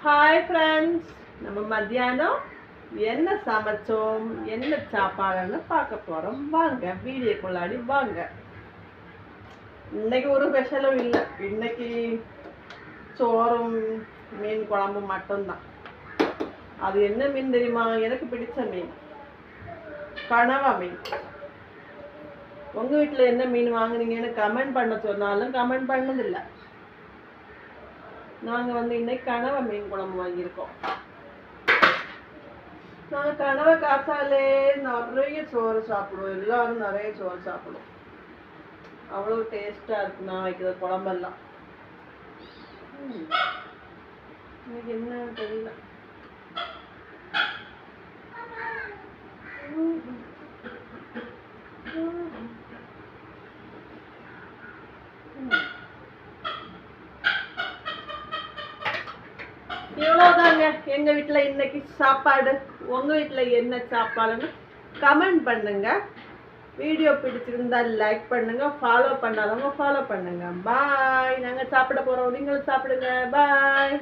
Hi friends, நம்ம மத்தியானம் என்ன சமைச்சோம், என்ன சாப்பாடுன்னு பார்க்க போகிறோம். வாங்க வீடியோக்குள்ளாடி வாங்க. இன்னைக்கு ஒரு ஸ்பெஷலும் இல்லை. இன்னைக்கு சோறும் மீன் குழம்பும் மட்டும்தான். அது என்ன மீன் தெரியுமா? எனக்கு பிடிச்ச மீன் கனவா மீன். உங்கள் வீட்டில் என்ன மீன் வாங்குனீங்கன்னு கமெண்ட் பண்ண சொன்னாலும் கமெண்ட் பண்ணதில்லை. நாங்கள் இன்னைக்கு கனவா மீன் குழம்பு வாங்கியிருக்கோம். நாங்கள் கனவை காத்தாலே நிறைய சோறு சாப்பிடுவோம். எல்லாரும் நிறைய சோறு சாப்பிடுவோம். அவ்வளோ டேஸ்டாக இருக்கு நான் வைக்கிற குழம்பெல்லாம். இன்னைக்கு என்ன தெரியல. இவ்வளோதாங்க எங்கள் வீட்டில் இன்னைக்கு சாப்பாடு. உங்கள் வீட்டில் என்ன சாப்பாடுன்னு கமெண்ட் பண்ணுங்க. வீடியோ பிடிச்சிருந்தா லைக் பண்ணுங்க. ஃபாலோ பண்ணாதவங்க ஃபாலோ பண்ணுங்க. பாய். நாங்கள் சாப்பிட போகிறோம், நீங்களும் சாப்பிடுங்க. பாய்.